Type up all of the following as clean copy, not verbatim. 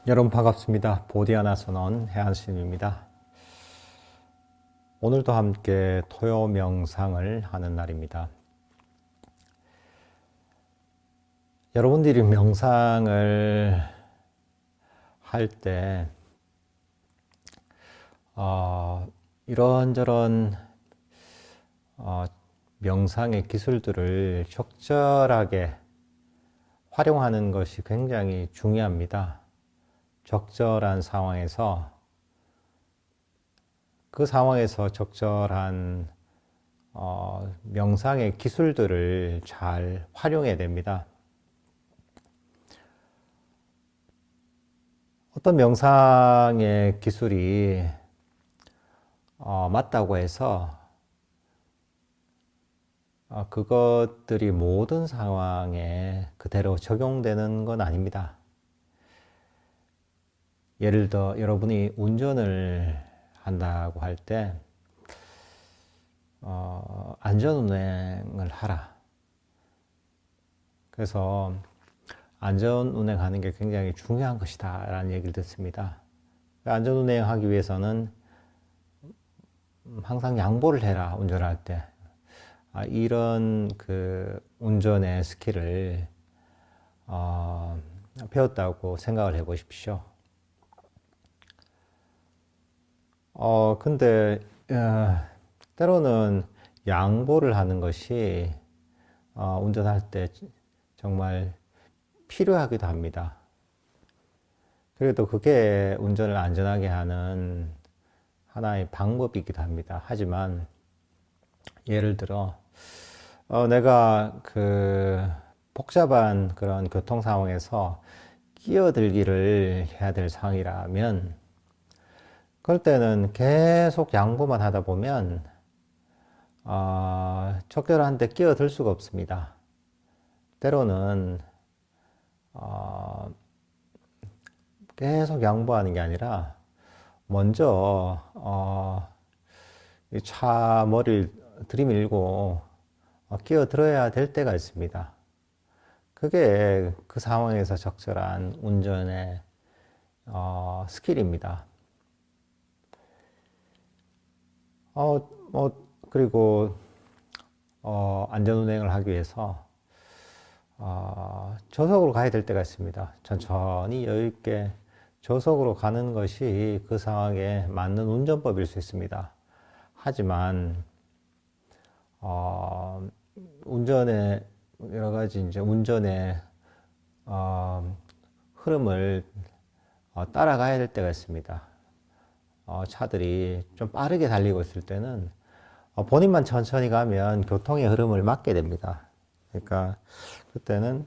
여러분 반갑습니다. 보디아나 선언 해안스님입니다. 오늘도 함께 토요 명상을 하는 날입니다. 여러분들이 명상을 할 때 이런저런 명상의 기술들을 적절하게 활용하는 것이 굉장히 중요합니다. 적절한 상황에서 그 상황에서 적절한 명상의 기술들을 잘 활용해야 됩니다. 어떤 명상의 기술이 맞다고 해서 그것들이 모든 상황에 그대로 적용되는 건 아닙니다. 예를 들어 여러분이 운전을 한다고 할 때 안전운행을 하라. 그래서 안전운행하는 게 굉장히 중요한 것이다 라는 얘기를 듣습니다. 안전운행하기 위해서는 항상 양보를 해라. 운전할 때 이런 그 운전의 스킬을 배웠다고 생각을 해 보십시오. 근데 때로는 양보를 하는 것이 운전할 때 정말 필요하기도 합니다. 그래도 그게 운전을 안전하게 하는 하나의 방법이기도 합니다. 하지만 예를 들어 내가 그 복잡한 그런 교통 상황에서 끼어들기를 해야 될 상황이라면 그럴 때는 계속 양보만 하다 보면 적절한 데 끼어들 수가 없습니다. 때로는 계속 양보하는 게 아니라 먼저 차 머리를 들이밀고 끼어들어야 될 때가 있습니다. 그게 그 상황에서 적절한 운전의 스킬입니다. 그리고 안전운행을 하기 위해서 저속으로 가야 될 때가 있습니다. 천천히 여유있게 저속으로 가는 것이 그 상황에 맞는 운전법일 수 있습니다. 하지만 운전의 여러 가지 이제 운전의 흐름을 따라가야 될 때가 있습니다. 차들이 좀 빠르게 달리고 있을 때는 본인만 천천히 가면 교통의 흐름을 막게 됩니다. 그러니까 그때는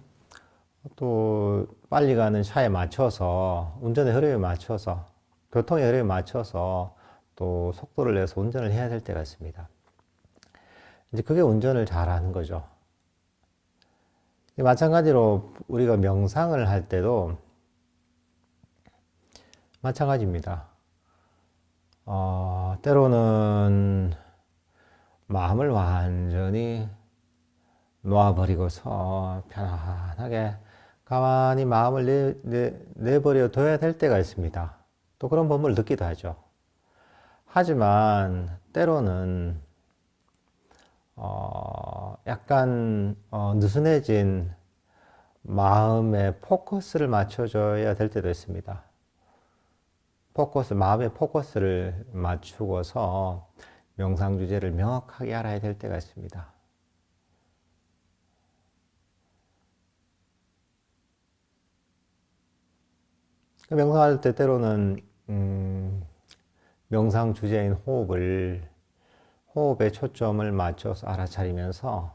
또 빨리 가는 차에 맞춰서 운전의 흐름에 맞춰서 교통의 흐름에 맞춰서 또 속도를 내서 운전을 해야 될 때가 있습니다. 이제 그게 운전을 잘하는 거죠. 마찬가지로 우리가 명상을 할 때도 마찬가지입니다. 때로는 마음을 완전히 놓아버리고서 편안하게 가만히 마음을 내버려 둬야 될 때가 있습니다. 또 그런 법을 듣기도 하죠. 하지만 때로는 약간 느슨해진 마음에 포커스를 맞춰줘야 될 때도 있습니다. 마음의 포커스를 맞추고서 명상 주제를 명확하게 알아야 될 때가 있습니다. 명상할 때 때로는 명상 주제인 호흡에 초점을 맞춰서 알아차리면서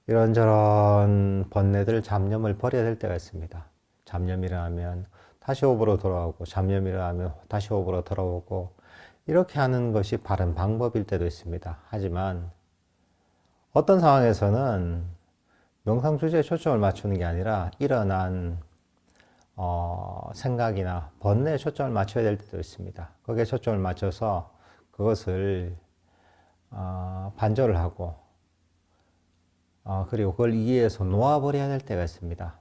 이런저런 번뇌들, 잡념을 버려야 될 때가 있습니다. 잡념이라면 다시 호흡으로 돌아오고, 잡념이라면 다시 호흡으로 돌아오고, 이렇게 하는 것이 바른 방법일 때도 있습니다. 하지만 어떤 상황에서는 명상 주제에 초점을 맞추는 게 아니라 일어난 생각이나 번뇌에 초점을 맞춰야 될 때도 있습니다. 거기에 초점을 맞춰서 그것을 반조를 하고 그리고 그걸 이해해서 놓아버려야 될 때가 있습니다.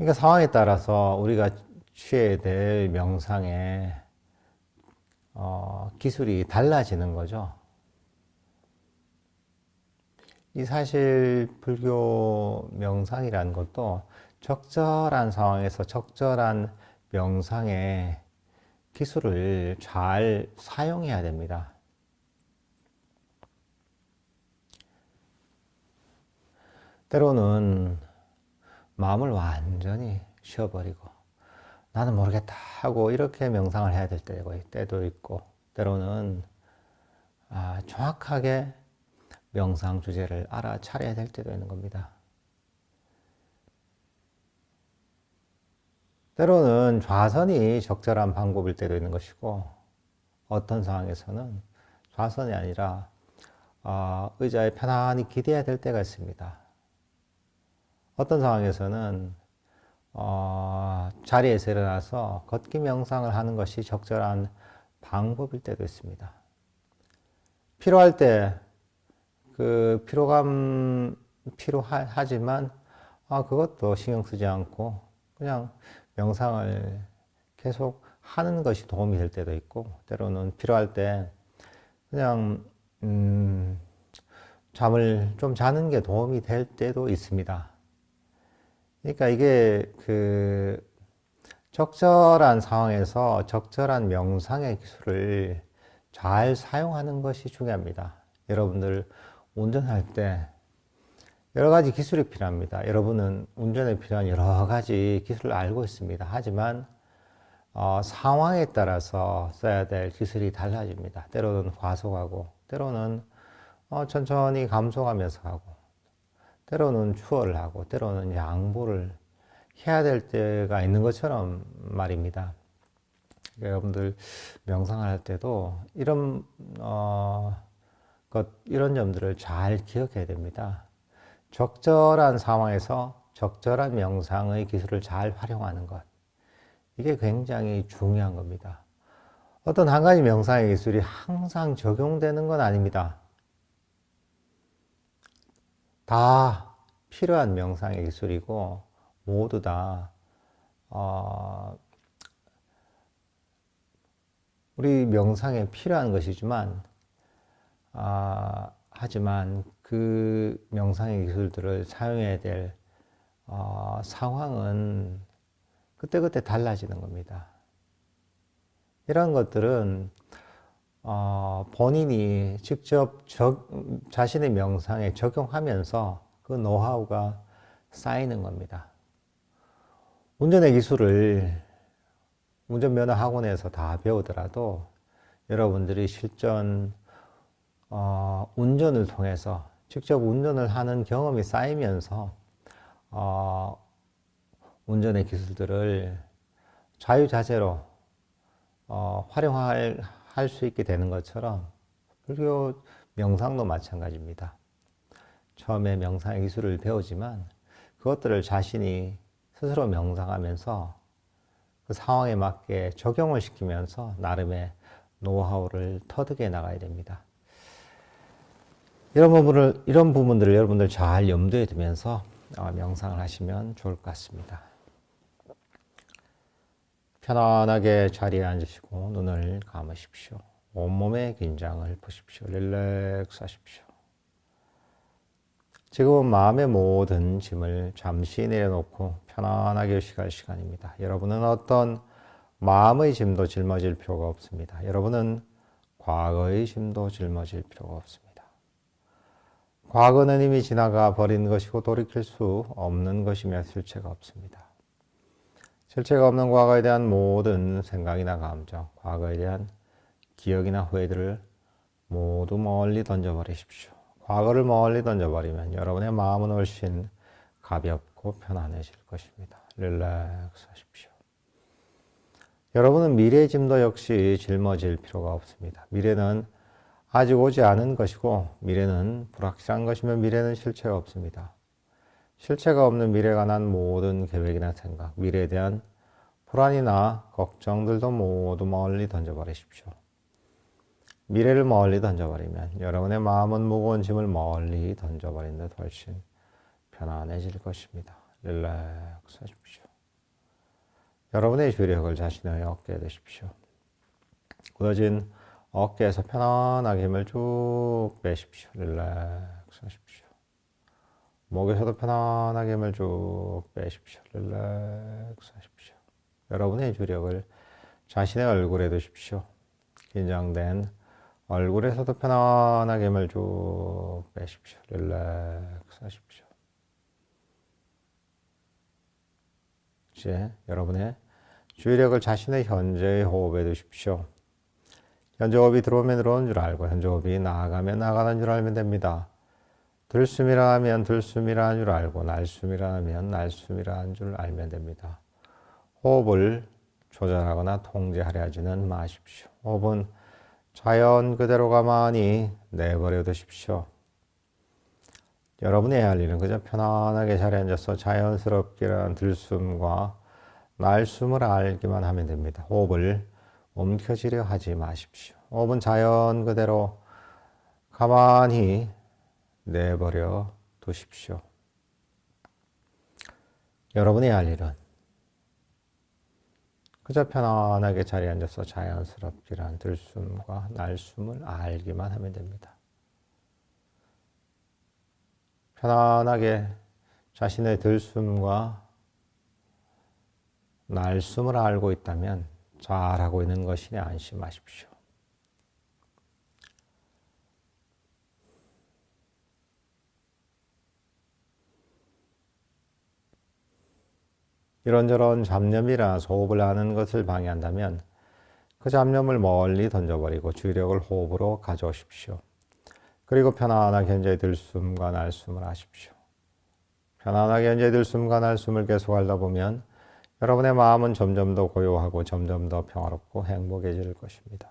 그러니까 상황에 따라서 우리가 취해야 될 명상의 기술이 달라지는 거죠. 이 사실 불교 명상이라는 것도 적절한 상황에서 적절한 명상의 기술을 잘 사용해야 됩니다. 때로는 마음을 완전히 쉬어버리고 나는 모르겠다 하고 이렇게 명상을 해야 될 때도 있고, 때로는 정확하게 명상 주제를 알아차려야 될 때도 있는 겁니다. 때로는 좌선이 적절한 방법일 때도 있는 것이고, 어떤 상황에서는 좌선이 아니라 의자에 편안히 기대야 될 때가 있습니다. 어떤 상황에서는 자리에서 일어나서 걷기 명상을 하는 것이 적절한 방법일 때도 있습니다. 필요할 때 그 필요하지만 그것도 신경 쓰지 않고 그냥 명상을 계속 하는 것이 도움이 될 때도 있고, 때로는 필요할 때 그냥 잠을 좀 자는 게 도움이 될 때도 있습니다. 그러니까 이게 적절한 상황에서 적절한 명상의 기술을 잘 사용하는 것이 중요합니다. 여러분들 운전할 때 여러 가지 기술이 필요합니다. 여러분은 운전에 필요한 여러 가지 기술을 알고 있습니다. 하지만 상황에 따라서 써야 될 기술이 달라집니다. 때로는 과속하고, 때로는 천천히 감속하면서 하고, 때로는 추월을 하고, 때로는 양보를 해야 될 때가 있는 것처럼 말입니다. 그러니까 여러분들 명상할 때도 이런 점들을 잘 기억해야 됩니다. 적절한 상황에서 적절한 명상의 기술을 잘 활용하는 것. 이게 굉장히 중요한 겁니다. 어떤 한 가지 명상의 기술이 항상 적용되는 건 아닙니다. 다 필요한 명상의 기술이고, 모두 다, 우리 명상에 필요한 것이지만, 하지만 그 명상의 기술들을 사용해야 될 상황은 그때그때 달라지는 겁니다. 이런 것들은 본인이 직접 자신의 명상에 적용하면서 그 노하우가 쌓이는 겁니다. 운전의 기술을 운전면허 학원에서 다 배우더라도 여러분들이 실전 운전을 통해서 직접 운전을 하는 경험이 쌓이면서 운전의 기술들을 자유자재로 활용할 수 있게 되는 것처럼 불교 명상도 마찬가지입니다. 처음에 명상의 기술을 배우지만 그것들을 자신이 스스로 명상하면서 그 상황에 맞게 적용을 시키면서 나름의 노하우를 터득해 나가야 됩니다. 이런 부분들을 여러분들 잘 염두에 두면서 명상을 하시면 좋을 것 같습니다. 편안하게 자리에 앉으시고 눈을 감으십시오. 온몸의 긴장을 푸십시오. 릴렉스 하십시오. 지금은 마음의 모든 짐을 잠시 내려놓고 편안하게 휴식할 시간입니다. 여러분은 어떤 마음의 짐도 짊어질 필요가 없습니다. 여러분은 과거의 짐도 짊어질 필요가 없습니다. 과거는 이미 지나가 버린 것이고 돌이킬 수 없는 것이며 실체가 없습니다. 실체가 없는 과거에 대한 모든 생각이나 감정, 과거에 대한 기억이나 후회들을 모두 멀리 던져버리십시오. 과거를 멀리 던져버리면 여러분의 마음은 훨씬 가볍고 편안해질 것입니다. 릴렉스 하십시오. 여러분은 미래의 짐도 역시 짊어질 필요가 없습니다. 미래는 아직 오지 않은 것이고, 미래는 불확실한 것이며, 미래는 실체가 없습니다. 실체가 없는 미래에 관한 모든 계획이나 생각, 미래에 대한 불안이나 걱정들도 모두 멀리 던져버리십시오. 미래를 멀리 던져버리면 여러분의 마음은 무거운 짐을 멀리 던져버린 듯 훨씬 편안해질 것입니다. 릴렉스 하십시오. 여러분의 주력을 자신의 어깨에 두십시오. 굳어진 어깨에서 편안하게 힘을 쭉 빼십시오. 릴렉스 하십시오. 목에서도 편안하게 힘을 쭉 빼십시오. 릴렉스 하십시오. 여러분의 주력을 자신의 얼굴에 두십시오. 긴장된 얼굴에서도 편안하게 힘을 쭉 빼십시오. 릴렉스 하십시오. 이제 여러분의 주의력을 자신의 현재의 호흡에 두십시오. 현재 호흡이 들어오면 들어오는 줄 알고 현재 호흡이 나아가면 나가는 줄 알면 됩니다. 들숨이라 하면 들숨이라는 줄 알고 날숨이라 하면 날숨이라는 줄 알면 됩니다. 호흡을 조절하거나 통제하려 하지는 마십시오. 호흡은 자연 그대로 가만히 내버려 두십시오. 여러분이 해야 할 일은 그저 편안하게 자리에 앉아서 자연스럽게 들숨과 날숨을 알기만 하면 됩니다. 호흡을 움켜쥐려 하지 마십시오. 호흡은 자연 그대로 가만히 내버려 두십시오. 여러분이 해야 할 일은 그저 편안하게 자리에 앉아서 자연스럽게 들숨과 날숨을 알기만 하면 됩니다. 편안하게 자신의 들숨과 날숨을 알고 있다면 잘하고 있는 것이니 안심하십시오. 이런저런 잡념이나 호흡을 하는 것을 방해한다면 그 잡념을 멀리 던져버리고 주의력을 호흡으로 가져오십시오. 그리고 편안하게 현재의 들숨과 날숨을 하십시오. 편안하게 현재의 들숨과 날숨을 계속 하다 보면 여러분의 마음은 점점 더 고요하고 점점 더 평화롭고 행복해질 것입니다.